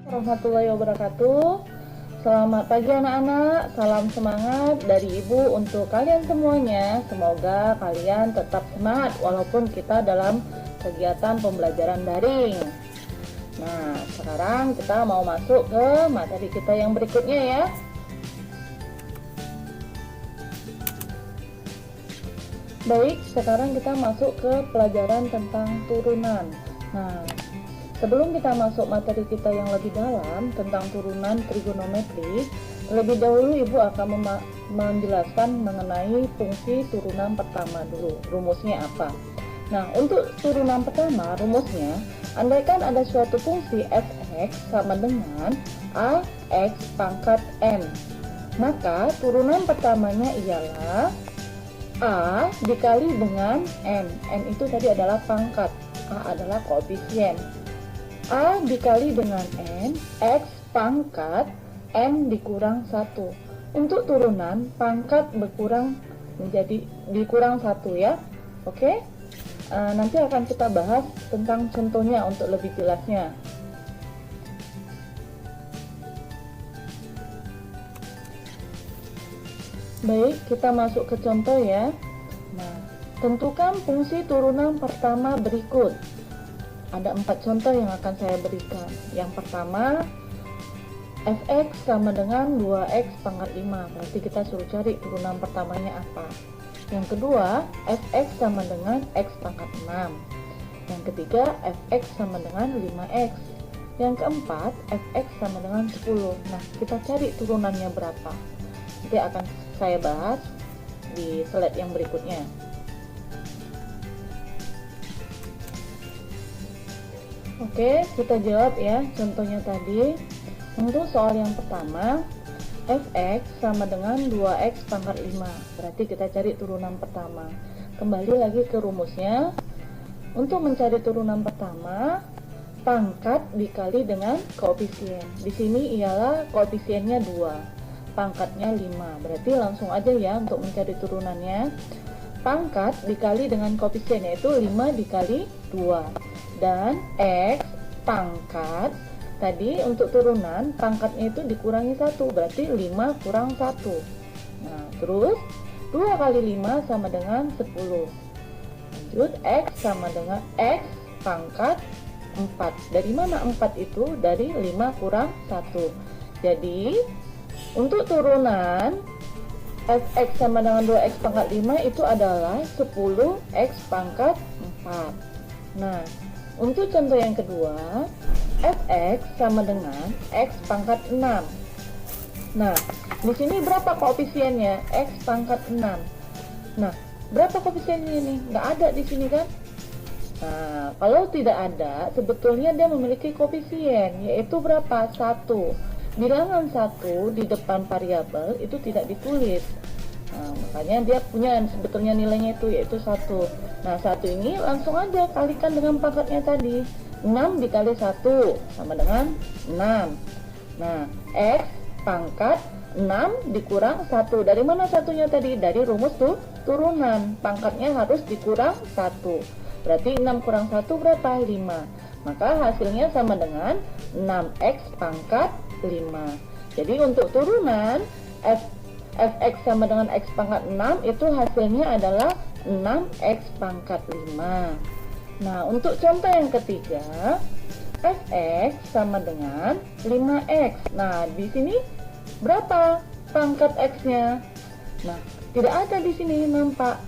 Warahmatullahi wabarakatuh. Selamat pagi anak-anak, salam semangat dari Ibu untuk kalian semuanya. Semoga kalian tetap semangat walaupun kita dalam kegiatan pembelajaran daring. Nah, sekarang kita mau masuk ke materi kita yang berikutnya ya. Baik, sekarang kita masuk ke pelajaran tentang turunan. Nah, sebelum kita masuk materi kita yang lebih dalam tentang turunan trigonometri, lebih dahulu Ibu akan menjelaskan mengenai fungsi turunan pertama dulu. Rumusnya apa? Nah, untuk turunan pertama, rumusnya, andaikan ada suatu fungsi f(x) sama dengan ax pangkat n, maka turunan pertamanya ialah a dikali dengan n. N itu tadi adalah pangkat, a adalah koefisien. A dikali dengan N, X pangkat N dikurang 1. Untuk turunan, pangkat berkurang menjadi dikurang 1 ya. Oke? Nanti akan kita bahas tentang contohnya untuk lebih jelasnya. Baik, kita masuk ke contoh ya. Nah, tentukan fungsi turunan pertama berikut. Ada 4 contoh yang akan saya berikan. Yang pertama, fx sama dengan 2x pangkat 5. Berarti kita suruh cari turunan pertamanya apa. Yang kedua, fx sama dengan x pangkat 6. Yang ketiga, fx sama dengan 5x. Yang keempat, fx sama dengan 10. Nah, kita cari turunannya berapa. Nanti akan saya bahas di slide yang berikutnya. Oke, kita jawab ya contohnya tadi. Untuk soal yang pertama, fx sama dengan 2x pangkat 5. Berarti kita cari turunan pertama. Kembali lagi ke rumusnya. Untuk mencari turunan pertama, pangkat dikali dengan koefisien. Di sini ialah koefisiennya 2, pangkatnya 5. Berarti langsung aja ya untuk mencari turunannya. Pangkat dikali dengan koefisien, yaitu 5 dikali 2. Dan X pangkat, tadi untuk turunan pangkatnya itu dikurangi 1, berarti 5 kurang 1. Nah, terus 2 kali 5 sama dengan 10. Lanjut, X sama dengan X pangkat 4. Dari mana 4 itu? Dari 5 kurang 1. Jadi untuk turunan fx sama dengan 2x pangkat 5 itu adalah 10x pangkat 4. Nah, untuk contoh yang kedua, fx sama dengan x pangkat 6. Nah, di sini berapa koefisiennya? X pangkat 6. Nah, berapa koefisiennya ini? Nggak ada di sini kan? Nah, kalau tidak ada, sebetulnya dia memiliki koefisien, yaitu berapa? 1. Bilangan 1 di depan variabel itu tidak ditulis. Nah, makanya dia punya sebetulnya nilainya itu yaitu 1. Nah, 1 ini langsung aja kalikan dengan pangkatnya tadi. 6 dikali 1 sama dengan 6. Nah, X pangkat 6 dikurang 1. Dari mana satunya tadi? Dari rumus turunan. Pangkatnya harus dikurang 1. Berarti 6 kurang 1 berapa? 5. Maka hasilnya sama dengan 6x pangkat 5. Jadi untuk turunan fx sama dengan x pangkat 6 itu hasilnya adalah 6x pangkat 5. Nah, untuk contoh yang ketiga, fx sama dengan 5x. Nah, di sini berapa pangkat x-nya? Nah, tidak ada di sini nampak.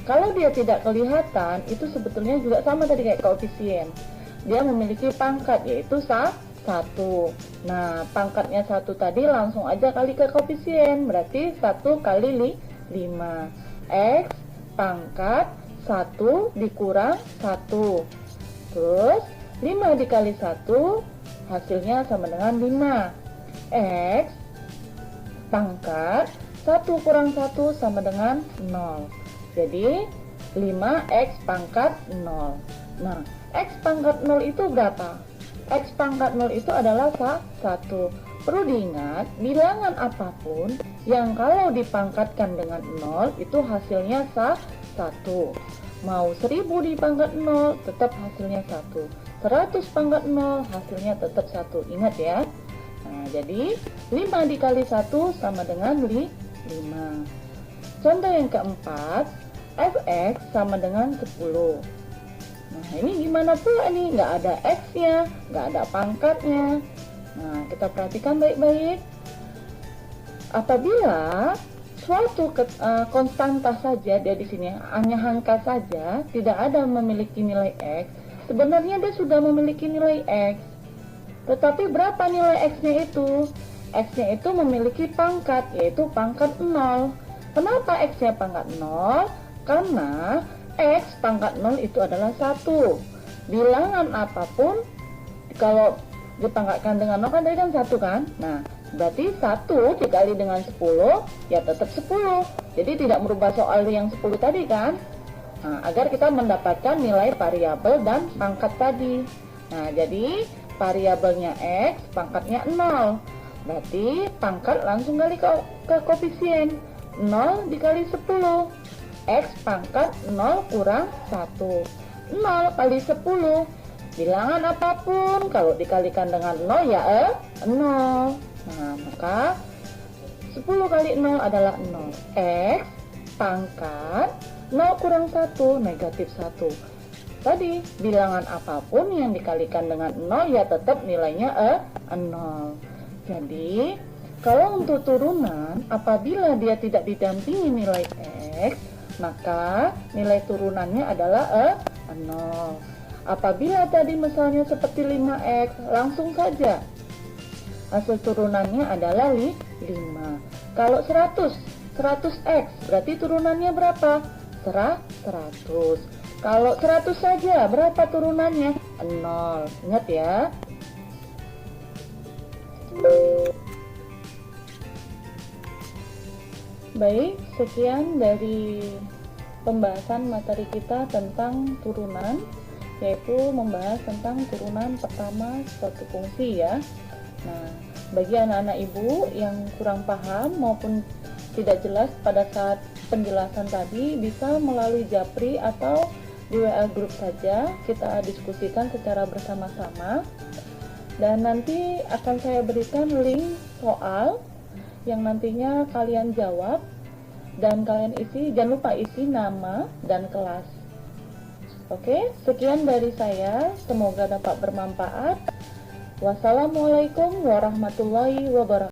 Kalau dia tidak kelihatan, itu sebetulnya juga sama tadi kayak koefisien. Dia memiliki pangkat yaitu 1. Nah, pangkatnya 1 tadi langsung aja kali ke koefisien, berarti 1 kali 5. X pangkat 1 dikurang 1. Terus 5 dikali 1 hasilnya sama dengan 5. X pangkat 1 kurang 1 sama dengan 0. Jadi 5x pangkat 0. Nah, x pangkat 0 itu berapa? X pangkat 0 itu adalah 1. Perlu diingat, bilangan apapun yang kalau dipangkatkan dengan 0 itu hasilnya 1. Mau 1000 dipangkat 0 tetap hasilnya 1. 100 pangkat 0 hasilnya tetap 1. Ingat ya. Nah, jadi 5 dikali 1 sama dengan 5. Contoh yang keempat, fx sama dengan 10. Nah, ini gimana pula nih? Nggak ada x-nya, nggak ada pangkatnya. Nah, kita perhatikan baik-baik. Apabila suatu konstanta saja, dia di sini hanya angka saja, tidak ada memiliki nilai x, sebenarnya dia sudah memiliki nilai x. Tetapi berapa nilai x-nya itu? X-nya itu memiliki pangkat, yaitu pangkat 0. Kenapa x-nya pangkat 0? Karena x pangkat 0 itu adalah 1. Bilangan apapun, kalau dipangkatkan dengan 0 kan tadi kan 1 kan? Nah, berarti 1 dikali dengan 10 ya tetap 10. Jadi tidak merubah soal yang 10 tadi kan? Nah, agar kita mendapatkan nilai variabel dan pangkat tadi. Nah, jadi variabelnya x, pangkatnya 0. Berarti pangkat langsung kali ke koefisien. 0 dikali 10. X pangkat 0 kurang 1. 0 kali 10. Bilangan apapun kalau dikalikan dengan 0 ya 0. Nah, maka 10 kali 0 adalah 0. X pangkat 0 kurang 1, negatif 1. Tadi, bilangan apapun yang dikalikan dengan 0 ya tetap nilainya 0. Jadi, kalau untuk turunan, apabila dia tidak didampingi nilai x, maka nilai turunannya adalah 0. Apabila tadi misalnya seperti 5x, langsung saja hasil turunannya adalah 5. Kalau 100x, berarti turunannya berapa? 100. Kalau 100 saja, berapa turunannya? 0. Ingat ya. Baik, sekian dari pembahasan materi kita tentang turunan, yaitu membahas tentang turunan pertama suatu fungsi ya. Nah, bagi anak-anak ibu yang kurang paham maupun tidak jelas pada saat penjelasan tadi, bisa melalui Japri atau di WA grup saja kita diskusikan secara bersama-sama. Dan nanti akan saya berikan link soal yang nantinya kalian jawab dan kalian isi, jangan lupa isi nama dan kelas. Oke, sekian dari saya, semoga dapat bermanfaat. Wassalamualaikum warahmatullahi wabarakatuh.